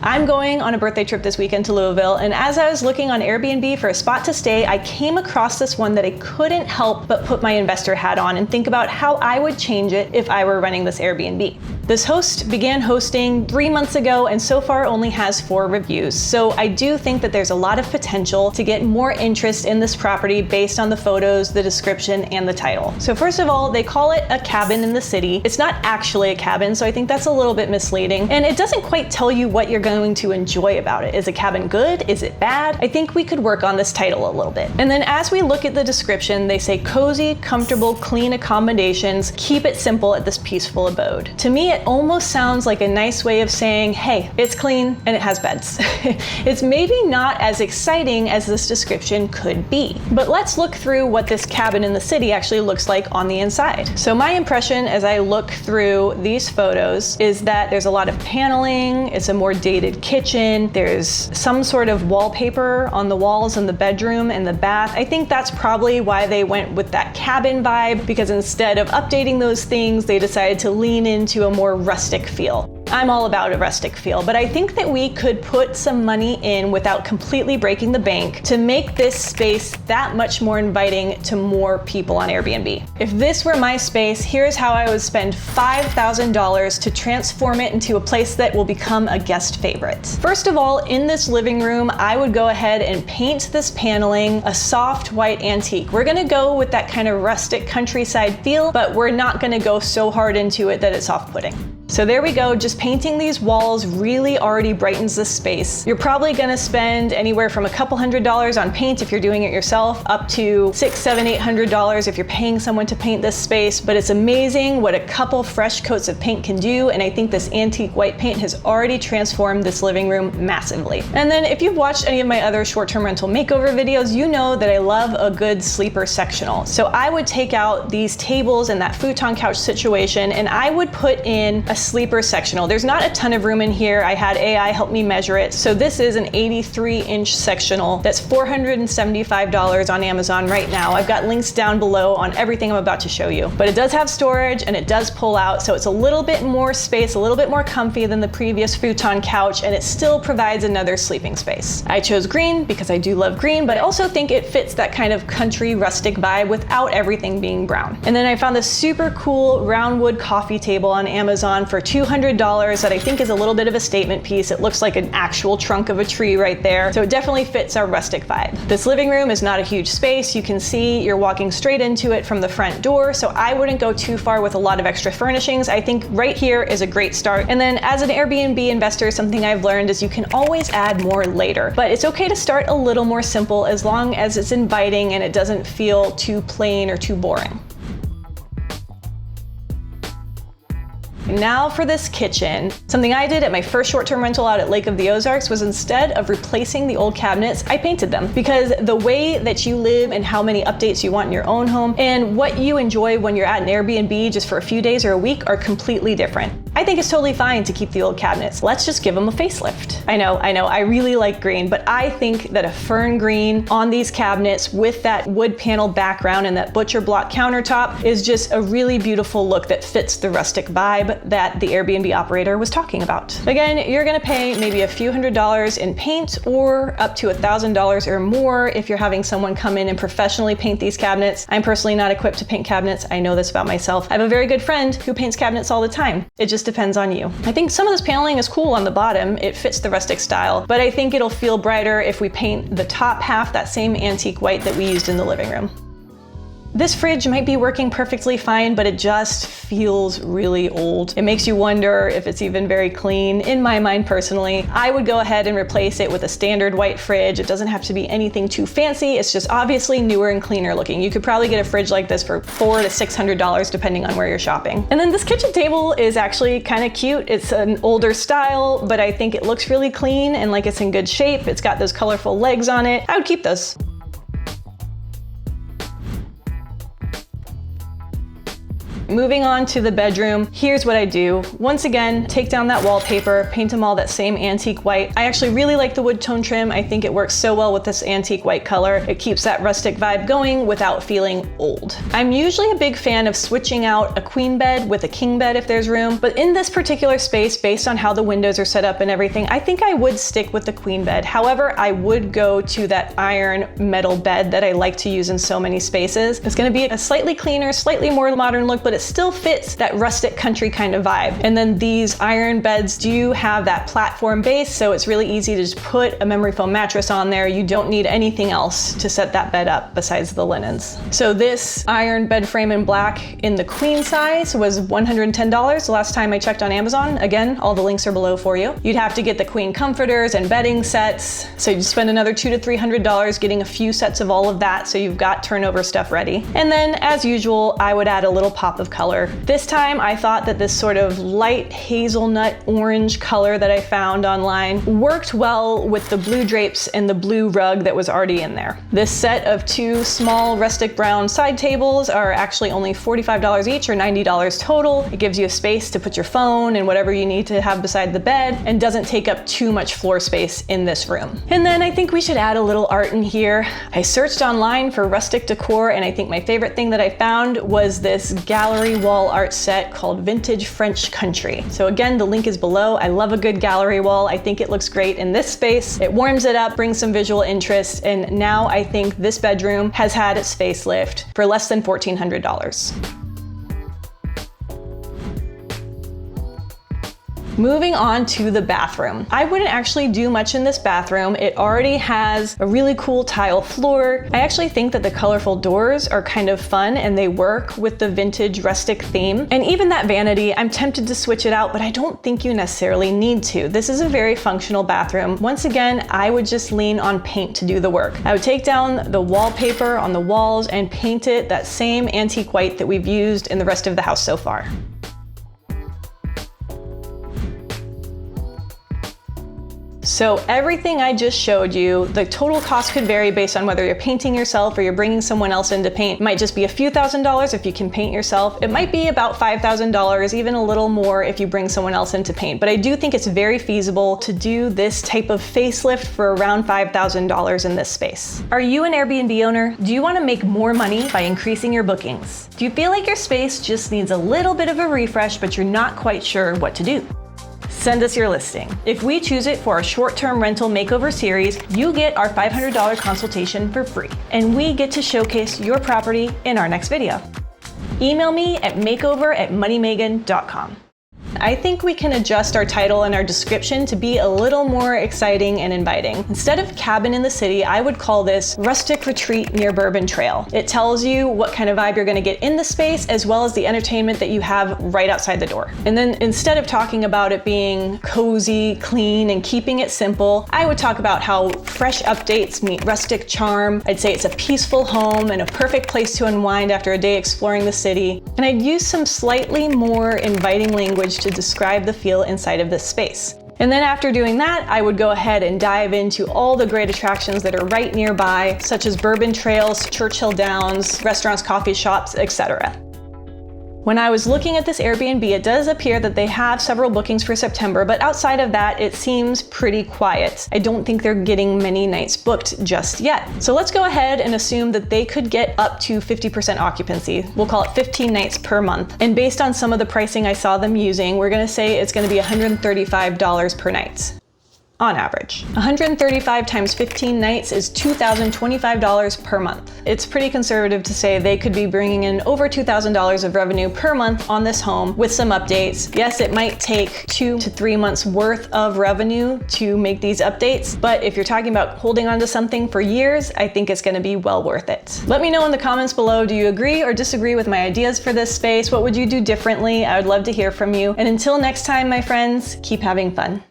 I'm going on a birthday trip this weekend to Louisville, and as I was looking on Airbnb for a spot to stay, I came across this one that I couldn't help but put my investor hat on and think about how I would change it if I were running this Airbnb. This host began hosting 3 months ago and so far only has 4 reviews. So I do think that there's a lot of potential to get more interest in this property based on the photos, the description, and the title. So first of all, they call it a cabin in the city. It's not actually a cabin, so I think that's a little bit misleading. And it doesn't quite tell you what you're going to enjoy about it. Is a cabin good? Is it bad? I think we could work on this title a little bit. And then as we look at the description, they say cozy, comfortable, clean accommodations, keep it simple at this peaceful abode. To me, it almost sounds like a nice way of saying, hey, it's clean and it has beds. It's maybe not as exciting as this description could be. But let's look through what this cabin in the city actually looks like on the inside. So my impression as I look through these photos is that there's a lot of paneling, it's a more dated kitchen, there's some sort of wallpaper on the walls in the bedroom and the bath. I think that's probably why they went with that cabin vibe, because instead of updating those things, they decided to lean into a more rustic feel. I'm all about a rustic feel, but I think that we could put some money in without completely breaking the bank to make this space that much more inviting to more people on Airbnb. If this were my space, here's how I would spend $5,000 to transform it into a place that will become a guest favorite. First of all, in this living room, I would go ahead and paint this paneling a soft white antique. We're gonna go with that kind of rustic countryside feel, but we're not gonna go so hard into it that it's off-putting. So there we go, just painting these walls really already brightens this space. You're probably gonna spend anywhere from a couple $100s on paint if you're doing it yourself, up to $600, $700, $800 if you're paying someone to paint this space, but it's amazing what a couple fresh coats of paint can do, and I think this antique white paint has already transformed this living room massively. And then if you've watched any of my other short-term rental makeover videos, you know that I love a good sleeper sectional. So I would take out these tables and that futon couch situation, and I would put in a sleeper sectional. There's not a ton of room in here. I had AI help me measure it. So this is an 83-inch sectional that's $475 on Amazon right now. I've got links down below on everything I'm about to show you. But it does have storage and it does pull out, so it's a little bit more space, a little bit more comfy than the previous futon couch, and it still provides another sleeping space. I chose green because I do love green, but I also think it fits that kind of country rustic vibe without everything being brown. And then I found this super cool round wood coffee table on Amazon for $200 that I think is a little bit of a statement piece. It looks like an actual trunk of a tree right there. So it definitely fits our rustic vibe. This living room is not a huge space. You can see you're walking straight into it from the front door. So I wouldn't go too far with a lot of extra furnishings. I think right here is a great start. And then as an Airbnb investor, something I've learned is you can always add more later, but it's okay to start a little more simple as long as it's inviting and it doesn't feel too plain or too boring. Now for this kitchen. Something I did at my first short-term rental out at Lake of the Ozarks was, instead of replacing the old cabinets, I painted them, because the way that you live and how many updates you want in your own home and what you enjoy when you're at an Airbnb just for a few days or a week are completely different. I think it's totally fine to keep the old cabinets. Let's just give them a facelift. I know, I really like green, but I think that a fern green on these cabinets with that wood panel background and that butcher block countertop is just a really beautiful look that fits the rustic vibe that the Airbnb operator was talking about. Again, you're gonna pay maybe a few $100s in paint or up to $1,000 or more if you're having someone come in and professionally paint these cabinets. I'm personally not equipped to paint cabinets. I know this about myself. I have a very good friend who paints cabinets all the time. It just depends on you. I think some of this paneling is cool on the bottom. It fits the rustic style, but I think it'll feel brighter if we paint the top half that same antique white that we used in the living room. This fridge might be working perfectly fine, but it just feels really old. It makes you wonder if it's even very clean. In my mind personally, I would go ahead and replace it with a standard white fridge. It doesn't have to be anything too fancy. It's just obviously newer and cleaner looking. You could probably get a fridge like this for $400 to $600 depending on where you're shopping. And then this kitchen table is actually kind of cute. It's an older style, but I think it looks really clean and like it's in good shape. It's got those colorful legs on it. I would keep those. Moving on to the bedroom, here's what I do. Once again, take down that wallpaper, paint them all that same antique white. I actually really like the wood tone trim. I think it works so well with this antique white color. It keeps that rustic vibe going without feeling old. I'm usually a big fan of switching out a queen bed with a king bed if there's room, but in this particular space, based on how the windows are set up and everything, I think I would stick with the queen bed. However, I would go to that iron metal bed that I like to use in so many spaces. It's gonna be a slightly cleaner, slightly more modern look, but it still fits that rustic country kind of vibe. And then these iron beds do have that platform base, so it's really easy to just put a memory foam mattress on there. You don't need anything else to set that bed up besides the linens. So this iron bed frame in black in the queen size was $110 the last time I checked on Amazon. Again, all the links are below for you. You'd have to get the queen comforters and bedding sets, so you'd spend another $200 to $300 getting a few sets of all of that, so you've got turnover stuff ready. And then, as usual, I would add a little pop of color. This time I thought that this sort of light hazelnut orange color that I found online worked well with the blue drapes and the blue rug that was already in there. This set of two small rustic brown side tables are actually only $45 each, or $90 total. It gives you a space to put your phone and whatever you need to have beside the bed, and doesn't take up too much floor space in this room. And then I think we should add a little art in here. I searched online for rustic decor, and I think my favorite thing that I found was this gallery wall art set called Vintage French Country. So again, the link is below. I love a good gallery wall. I think it looks great in this space. It warms it up, brings some visual interest, and now I think this bedroom has had its facelift for less than $1,400. Moving on to the bathroom. I wouldn't actually do much in this bathroom. It already has a really cool tile floor. I actually think that the colorful doors are kind of fun and they work with the vintage rustic theme. And even that vanity, I'm tempted to switch it out, but I don't think you necessarily need to. This is a very functional bathroom. Once again, I would just lean on paint to do the work. I would take down the wallpaper on the walls and paint it that same antique white that we've used in the rest of the house so far. So everything I just showed you, the total cost could vary based on whether you're painting yourself or you're bringing someone else in to paint. It might just be a few $1,000s if you can paint yourself. It might be about $5,000, even a little more if you bring someone else in to paint. But I do think it's very feasible to do this type of facelift for around $5,000 in this space. Are you an Airbnb owner? Do you want to make more money by increasing your bookings? Do you feel like your space just needs a little bit of a refresh, but you're not quite sure what to do? Send us your listing. If we choose it for our short-term rental makeover series, you get our $500 consultation for free, and we get to showcase your property in our next video. Email me at makeover@moneymegan.com. I think we can adjust our title and our description to be a little more exciting and inviting. Instead of cabin in the city, I would call this rustic retreat near Bourbon Trail. It tells you what kind of vibe you're gonna get in the space, as well as the entertainment that you have right outside the door. And then instead of talking about it being cozy, clean, and keeping it simple, I would talk about how fresh updates meet rustic charm. I'd say it's a peaceful home and a perfect place to unwind after a day exploring the city. And I'd use some slightly more inviting language to describe the feel inside of this space. And then after doing that, I would go ahead and dive into all the great attractions that are right nearby, such as Bourbon Trails, Churchill Downs, restaurants, coffee shops, etc. When I was looking at this Airbnb, it does appear that they have several bookings for September, but outside of that, it seems pretty quiet. I don't think they're getting many nights booked just yet. So let's go ahead and assume that they could get up to 50% occupancy. We'll call it 15 nights per month. And based on some of the pricing I saw them using, we're gonna say it's gonna be $135 per night. On average. 135 times 15 nights is $2,025 per month. It's pretty conservative to say they could be bringing in over $2,000 of revenue per month on this home with some updates. Yes, it might take 2 to 3 months worth of revenue to make these updates, but if you're talking about holding on to something for years, I think it's gonna be well worth it. Let me know in the comments below, do you agree or disagree with my ideas for this space? What would you do differently? I would love to hear from you. And until next time, my friends, keep having fun.